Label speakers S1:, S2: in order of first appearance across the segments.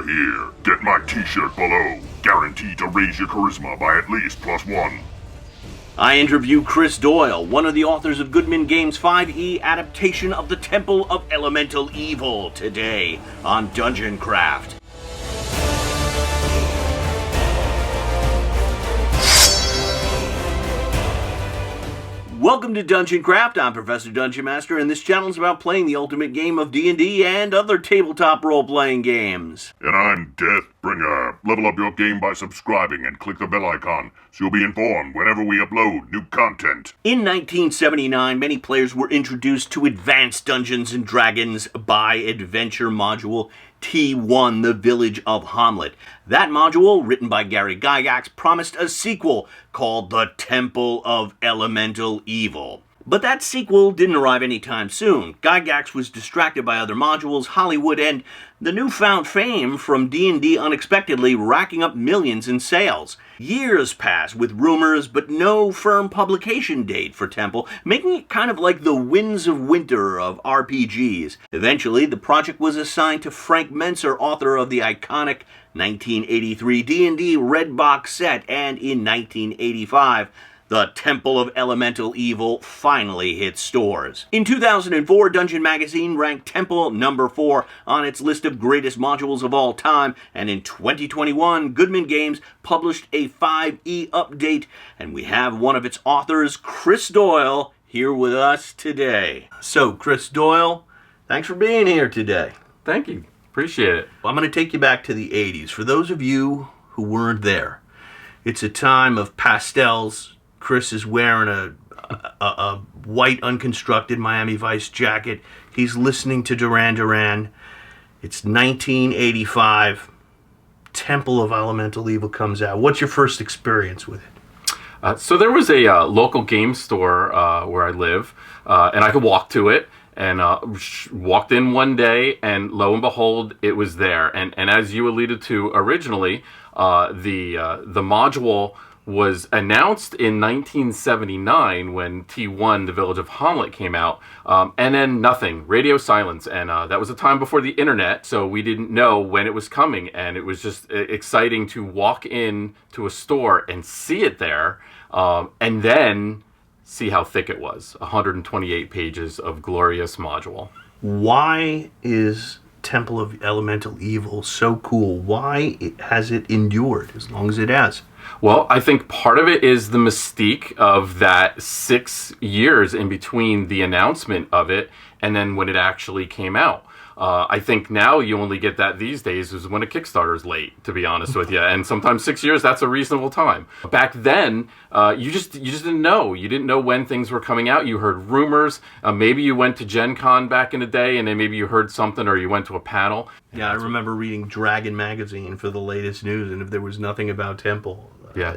S1: over here. Get my t-shirt below. Guaranteed to raise your charisma by at least +1.
S2: I interview Chris Doyle, one of the authors of Goodman Games 5e adaptation of the Temple of Elemental Evil, today on Dungeon Craft. Welcome to Dungeon Craft. I'm Professor DungeonMaster, and this channel is about playing the ultimate game of D&D and other tabletop role-playing games.
S1: And I'm Deathbringer. Level up your game by subscribing and click the bell icon so you'll be informed whenever we upload new content.
S2: In 1979, many players were introduced to Advanced Dungeons & Dragons by Adventure module T1, The Village of Hamlet. That module, written by Gary Gygax, promised a sequel called The Temple of Elemental Evil. But that sequel didn't arrive anytime soon. Gygax was distracted by other modules, Hollywood, and the newfound fame from D&D unexpectedly racking up millions in sales. Years passed with rumors, but no firm publication date for Temple, making it kind of like the Winds of Winter of RPGs. Eventually, the project was assigned to Frank Menser, author of the iconic 1983 D&D Red Box set, and in 1985, The Temple of Elemental Evil finally hit stores. In 2004, Dungeon Magazine ranked Temple number 4 on its list of greatest modules of all time, and in 2021, Goodman Games published a 5e update, and we have one of its authors, Chris Doyle, here with us today. So, Chris Doyle, thanks for being here today.
S3: Thank you. Appreciate it.
S2: I'm going to take you back to the 80s. For those of you who weren't there, it's a time of pastels. Chris is wearing a white unconstructed Miami Vice jacket. He's listening to Duran Duran. It's 1985. Temple of Elemental Evil comes out. What's your first experience with it?
S3: So there was a local game store where I live, and I could walk to it. And walked in one day, and lo and behold, it was there. And as you alluded to originally, the module was announced in 1979 when T1, The Village of Hamlet, came out, and then nothing, radio silence, and that was a time before the internet, so we didn't know when it was coming, and it was just exciting to walk in to a store and see it there, and then see how thick it was. 128 pages of glorious module.
S2: Why is Temple of Elemental Evil so cool? Why has it endured as long as it has?
S3: Well, I think part of it is the mystique of that 6 years in between the announcement of it and then when it actually came out. I think now you only get that these days is when a Kickstarter's late, to be honest with you. And sometimes 6 years, that's a reasonable time. Back then, you just didn't know. You didn't know when things were coming out. You heard rumors. Maybe you went to Gen Con back in the day, and then maybe you heard something, or you went to a panel.
S2: Yeah, I remember reading Dragon magazine for the latest news, and if there was nothing about Temple,
S3: yeah,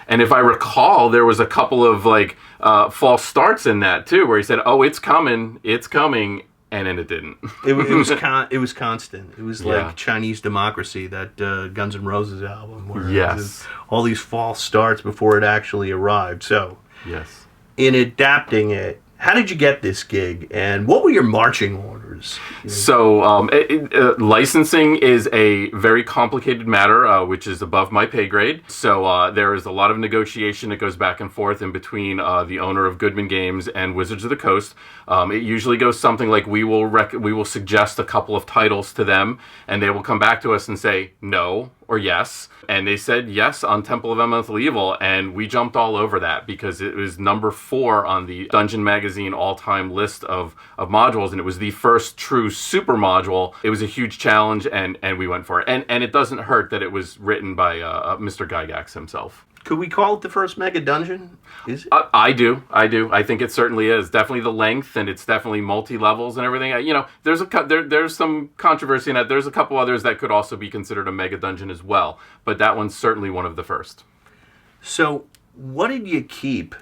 S3: and if I recall, there was a couple of false starts in that too, where he said, "Oh, it's coming," and then it didn't.
S2: It was constant. It was like Chinese Democracy, that Guns N' Roses album, where it was all these false starts before it actually arrived. So,
S3: yes,
S2: in adapting it, how did you get this gig, and what were your marching orders?
S3: So, licensing is a very complicated matter, which is above my pay grade. So, there is a lot of negotiation that goes back and forth in between the owner of Goodman Games and Wizards of the Coast. It usually goes something like we will suggest a couple of titles to them, and they will come back to us and say no or yes. And they said yes on Temple of Elemental Evil, and we jumped all over that because it was number 4 on the Dungeon Magazine all-time list of modules, and it was the first true super module. It was a huge challenge, and we went for it. And it doesn't hurt that it was written by Mr. Gygax himself.
S2: Could we call it the first mega dungeon? Is it?
S3: I do. I think it certainly is. Definitely the length, and it's definitely multi-levels and everything. There's some controversy in that. There's a couple others that could also be considered a mega dungeon as well, but that one's certainly one of the first.
S2: So, what did you keep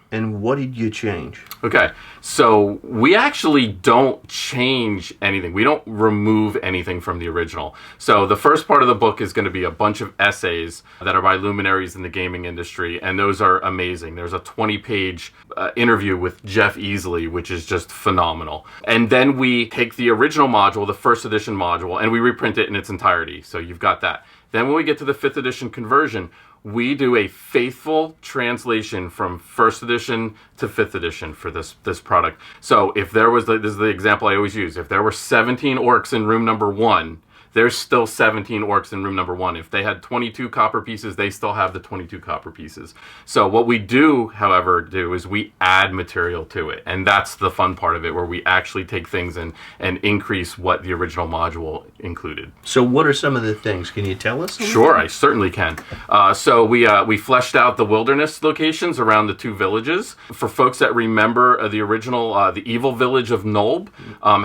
S2: And what did you change?
S3: Okay, so we actually don't change anything. We don't remove anything from the original. So the first part of the book is going to be a bunch of essays that are by luminaries in the gaming industry, and those are amazing. There's a 20-page interview with Jeff Easley, which is just phenomenal. And then we take the original module, the first edition module, and we reprint it in its entirety. So you've got that. Then when we get to the 5th edition conversion, we do a faithful translation from 1st edition to 5th edition for this product. So if there was, this is the example I always use, if there were 17 orcs in room number 1, there's still 17 orcs in room number 1. If they had 22 copper pieces, they still have the 22 copper pieces. So what we do, however, is we add material to it. And that's the fun part of it, where we actually take things and increase what the original module included.
S2: So what are some of the things? Can you tell us?
S3: Sure, I certainly can. So we fleshed out the wilderness locations around the 2 villages. For folks that remember the original, the evil village of Nolb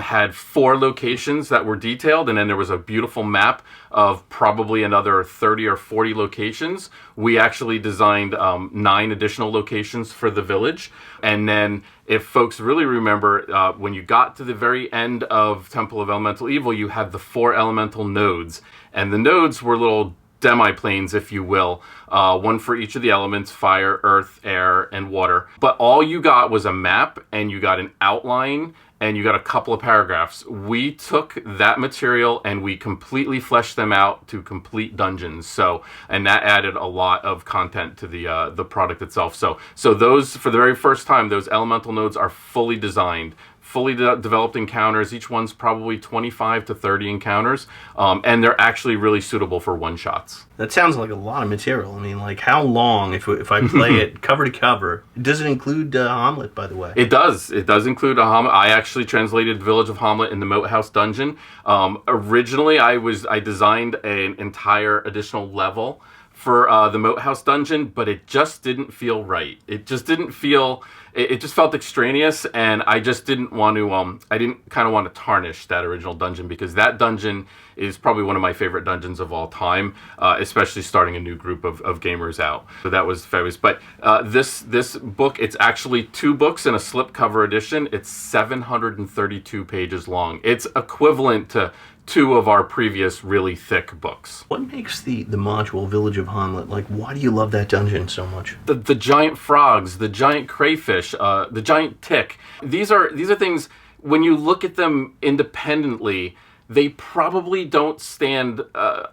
S3: had 4 locations that were detailed, and then there was a beautiful map of probably another 30 or 40 locations. We actually designed 9 additional locations for the village. And then if folks really remember, when you got to the very end of Temple of Elemental Evil, you had the 4 elemental nodes. And the nodes were little demi-planes, if you will, one for each of the elements: fire, earth, air, and water. But all you got was a map, and you got an outline, and you got a couple of paragraphs. We took that material and we completely fleshed them out to complete dungeons. So, and that added a lot of content to the product itself. So those, for the very first time, those elemental nodes are fully designed, fully developed encounters. Each one's probably 25 to 30 encounters, and they're actually really suitable for one-shots.
S2: That sounds like a lot of material. I mean, like, how long, if I play it cover to cover? Does it include Hamlet, by the way?
S3: It does. It does include a Hamlet. I actually translated the Village of Hamlet in the Moat House dungeon. Originally, I designed an entire additional level for the Moat House dungeon, but it just didn't feel right. It just didn't feel... It just felt extraneous, and I just didn't want to, I didn't kind of want to tarnish that original dungeon, because that dungeon is probably one of my favorite dungeons of all time, especially starting a new group of gamers out. So that was fabulous. But this book, it's actually 2 books in a slipcover edition. It's 732 pages long. It's equivalent to 2 of our previous really thick books.
S2: What makes the module Village of Hamlet, like, why do you love that dungeon so much?
S3: The giant frogs, the giant crayfish, the giant tick. These are things, when you look at them independently, they probably don't stand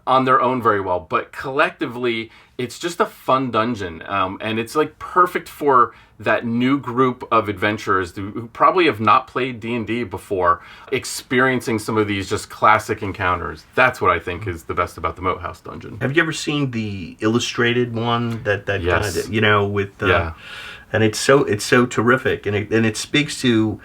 S3: on their own very well, but collectively, it's just a fun dungeon, and it's like perfect for that new group of adventurers who probably have not played D&D before, experiencing some of these just classic encounters. That's what I think is the best about the Moat House dungeon.
S2: Have you ever seen the illustrated one that
S3: Yes.
S2: kind of, you know, with
S3: Yeah.
S2: and it's so terrific, and it speaks to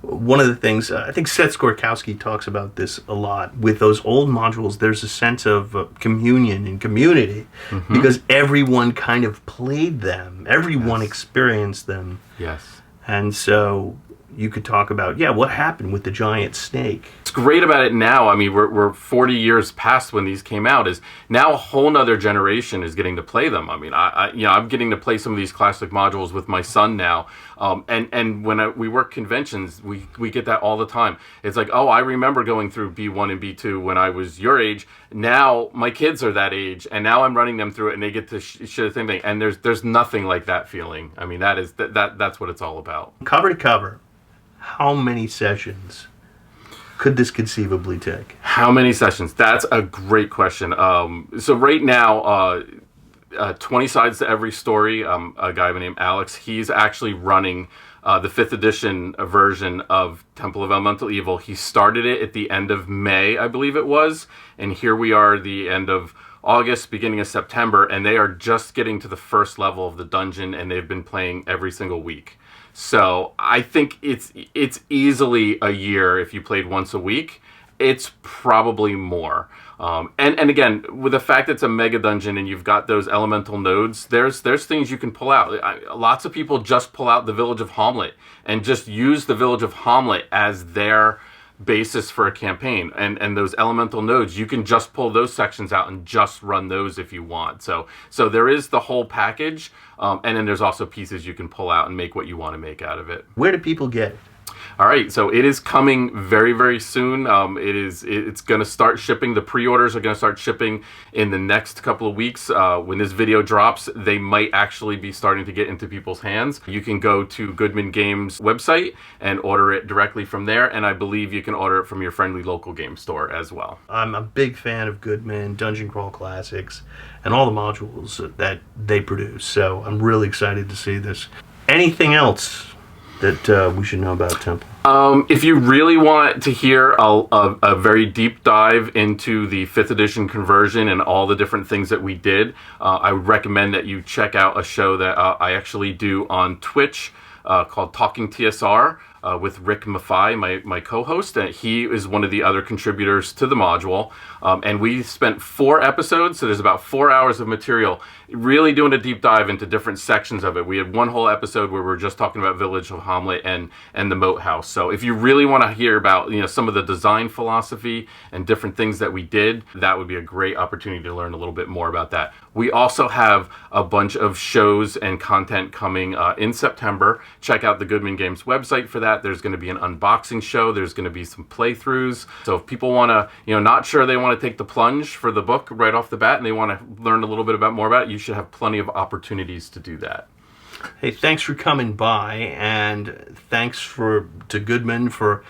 S2: one of the things, I think Seth Skorkowski talks about this a lot. With those old modules, there's a sense of communion and community, because everyone kind of played them. Everyone experienced them.
S3: Yes.
S2: And so you could talk about, what happened with the giant snake.
S3: What's great about it now, I mean, we're 40 years past when these came out, is now a whole nother generation is getting to play them. I mean, I'm getting to play some of these classic modules with my son now. And when we work conventions, we get that all the time. It's like, oh, I remember going through B1 and B2 when I was your age. Now my kids are that age, and now I'm running them through it, and they get to share the same thing. And there's nothing like that feeling. I mean, that's what it's all about.
S2: Cover to cover, how many sessions could this conceivably take?
S3: How many sessions? That's a great question. So right now, 20 sides to every story. A guy by the name of Alex, he's actually running the 5th edition version of Temple of Elemental Evil. He started it at the end of May, I believe it was, and here we are the end of August, beginning of September, and they are just getting to the first level of the dungeon, and they've been playing every single week. So I think it's easily a year if you played once a week. It's probably more. And again, with the fact that it's a mega dungeon and you've got those elemental nodes, there's things you can pull out. Lots of people just pull out the Village of Hamlet and just use the Village of Hamlet as their basis for a campaign. And those elemental nodes, you can just pull those sections out and just run those if you want. So there is the whole package, and then there's also pieces you can pull out and make what you want to make out of it.
S2: Where do people get it?
S3: All right, so it is coming very, very soon. It's going to start shipping. The pre-orders are going to start shipping in the next couple of weeks. When this video drops, they might actually be starting to get into people's hands. You can go to Goodman Games website and order it directly from there, and I believe you can order it from your friendly local game store as well.
S2: I'm a big fan of Goodman, Dungeon Crawl Classics, and all the modules that they produce, so I'm really excited to see this. Anything else that we should know about Temple?
S3: If you really want to hear a very deep dive into the 5th edition conversion and all the different things that we did, I would recommend that you check out a show that I actually do on Twitch called Talking TSR with Rick Maffei, my co-host. And he is one of the other contributors to the module. And we spent 4 episodes, so there's about 4 hours of material, really doing a deep dive into different sections of it. We had one whole episode where we were just talking about Village of Hamlet and the Moat House. So if you really want to hear about some of the design philosophy and different things that we did, that would be a great opportunity to learn a little bit more about that. We also have a bunch of shows and content coming in September. Check out the Goodman Games website for that. There's going to be an unboxing show. There's going to be some playthroughs. So if people want to, not sure they want to take the plunge for the book right off the bat and they want to learn a little bit more about it, you should have plenty of opportunities to do that.
S2: Hey, thanks for coming by, and thanks to Goodman for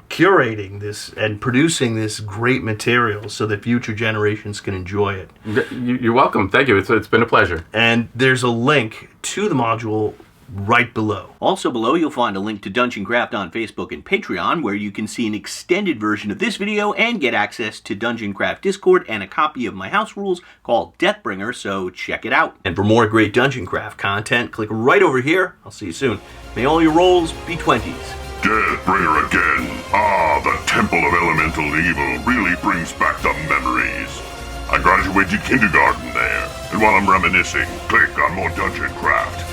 S2: curating this and producing this great material so that future generations can enjoy it.
S3: You're welcome. Thank you. It's been a pleasure.
S2: And there's a link to the module right below. Also below, you'll find a link to Dungeon Craft on Facebook and Patreon, where you can see an extended version of this video and get access to Dungeon Craft Discord and a copy of my house rules called Deathbringer, so check it out. And for more great Dungeon Craft content, click right over here. I'll see you soon. May all your rolls be 20s.
S1: Deathbringer again. Ah, the Temple of Elemental Evil really brings back the memories. I graduated kindergarten there, and while I'm reminiscing, click on more Dungeon Craft.